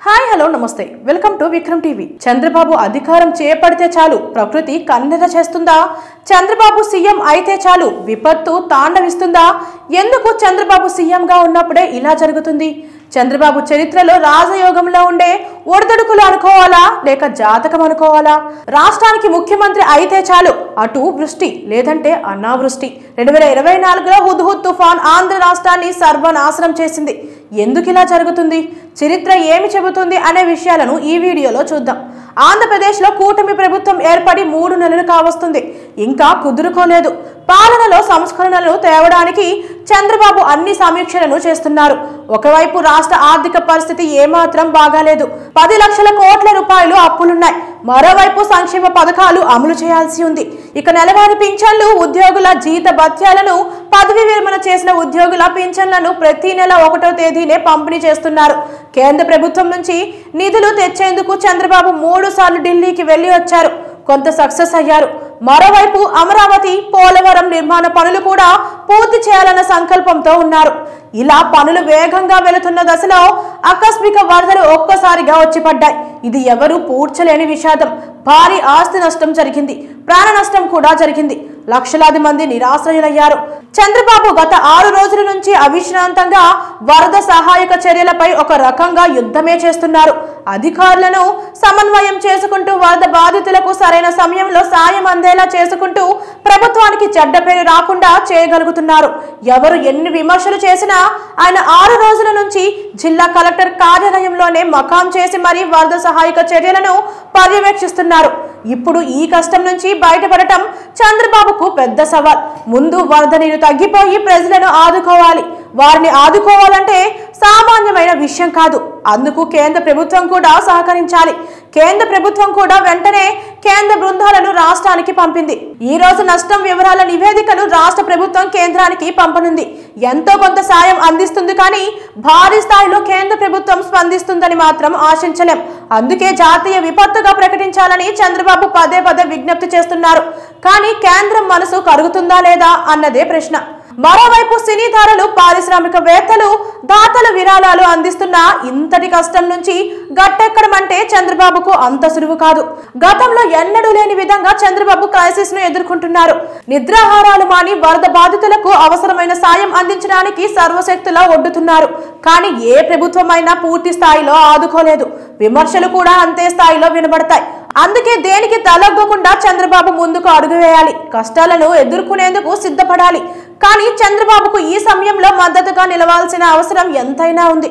Hi hello నమస్తే welcome to Vikram TV. Chandrababu అధికారం చేపడితే చాలు ప్రకృతి కన్నెర చేస్తుందా? చంద్రబాబు సీఎం అయితే చాలు విపత్తు తాండవిస్తుందా? ఎందుకు చంద్రబాబు సీఎంగా ఉన్నప్పుడే ఇలా జరుగుతుంది? చంద్రబాబు చరిత్రలో రాజయోగంలో ఉండే ఒడిదుడుకులు అనుకోవాలా లేక జాతకం అనుకోవాలా? రాష్ట్రానికి ముఖ్యమంత్రి అయితే చాలు అటు వృష్టి లేదంటే అనావృష్టి. 2024లో హుద్హుద్ తుఫాన్ ఆంధ్ర రాష్ట్రాన్ని సర్వనాశనం చేసింది. ఎందుకు ఇలా జరుగుతుంది? చరిత్ర ఏమి చెబుతుంది అనే విషయాలను ఈ వీడియోలో చూద్దాం. ఆంధ్రప్రదేశ్లో కూటమి ప్రభుత్వం ఏర్పడి 3 నెలలు కావస్తుంది. ఇంకా కుదురుకోలేదు. పాలనలో సంస్కరణలు తేవడానికి చంద్రబాబు అన్ని సమీక్షలను చేస్తున్నారు. ఒకవైపు రాష్ట్ర ఆర్థిక పరిస్థితి ఏమాత్రం బాగాలేదు. 10 లక్షల కోట్ల రూపాయలు అప్పులున్నాయి. మరోవైపు సంక్షేమ పథకాలు అమలు చేయాల్సి ఉంది. ఇక నెలవారీ పింఛన్లు, ఉద్యోగుల జీత భత్యాలను, పదవి విరమణ చేసిన ఉద్యోగుల పింఛన్లను ప్రతి నెల 1వ తేదీనే పంపిణీ చేస్తున్నారు. కేంద్ర ప్రభుత్వం నుంచి నిధులు తెచ్చేందుకు చంద్రబాబు 3 సార్లు ఢిల్లీకి వెళ్లి వచ్చారు. కొంత సక్సెస్ అయ్యారు. మరోవైపు అమరావతి, పోలవరం నిర్మాణ పనులు కూడా పూర్తి చేయాలన్న సంకల్పంతో ఉన్నారు. ఇలా పనులు వేగంగా వెళుతున్న దశలో ఆకస్మిక వరదలు ఒక్కసారిగా వచ్చి పడ్డాయి. ఇది ఎవరు పూడ్చలేని విషాదం. భారీ ఆస్తి నష్టం జరిగింది. ప్రాణ నష్టం కూడా జరిగింది. లక్షలాది మంది నిరాశ్రయులయ్యారు. చంద్రబాబు గత 6 రోజుల నుంచి అవిశ్రాంతంగా వరద సహాయక చర్యలపై ఒక రకంగా యుద్ధమే చేస్తున్నారు. అధికారులను సమన్వయం చేసుకుంటూ వరద బాధితులకు సరైన సమయంలో సాయం అందేలా చేసుకుంటూ ప్రభుత్వానికి చెడ్డ పేరు రాకుండా చేయగలుగుతున్నారు. ఎవరు ఎన్ని విమర్శలు చేసినా ఆయన 6 రోజుల నుంచి జిల్లా కలెక్టర్ కార్యాలయంలోనే మకాం చేసి మరీ వరద సహాయక చర్యలను పర్యవేక్షిస్తున్నారు. ఇప్పుడు ఈ కష్టం నుంచి బయటపడటం చంద్రబాబుకు పెద్ద సవాల్. ముందు వరద నీరు తగ్గిపోయి ప్రజలను ఆదుకోవాలి. వారిని ఆదుకోవాలంటే సామాన్యమైన విషయం కాదు. అందుకు కేంద్ర ప్రభుత్వం కూడా సహకరించాలి. కేంద్ర ప్రభుత్వం కూడా వెంటనే కేంద్ర బృందాలను రాష్ట్రానికి పంపింది. ఈ రోజు నష్టం వివరాల నివేదికను రాష్ట్ర ప్రభుత్వం కేంద్రానికి పంపనుంది. ఎంతో కొంత సాయం అందిస్తుంది, కానీ భారీ స్థాయిలో కేంద్ర ప్రభుత్వం స్పందిస్తుందని మాత్రం ఆశించలేం. అందుకే జాతీయ విపత్తుగా ప్రకటించాలని చంద్రబాబు పదే విజ్ఞప్తి చేస్తున్నారు. కానీ కేంద్రం మనసు కరుగుతుందా లేదా అన్నదే ప్రశ్న. మరోవైపు సినీ తారలు, పారిశ్రామికవేత్తలు, దాతలు విరాళాలు అందిస్తున్న ఇంతటి కష్టం నుంచి గట్టెక్కడం అంటే చంద్రబాబుకు అంత సులువు కాదు. గతంలో ఎన్నడూ లేని విధంగా చంద్రబాబు క్రైసిస్ ను ఎదుర్కొంటున్నారు. నిద్రాహారాలు మాని వరద బాధితులకు అవసరమైన సాయం అందించడానికి సర్వశక్తులా ఒడ్డుతున్నారు. కానీ ఏ ప్రభుత్వమైనా పూర్తి స్థాయిలో ఆదుకోలేదు. విమర్శలు కూడా అంతే స్థాయిలో వినబడతాయి. అందుకే దేనికి తలొగ్గకుండా చంద్రబాబు ముందుకు అడుగు వేయాలి. కష్టాలను ఎదుర్కొనేందుకు సిద్ధపడాలి. కానీ చంద్రబాబుకు ఈ సమయంలో మద్దతుగా నిలవాల్సిన అవసరం ఎంతైనా ఉంది.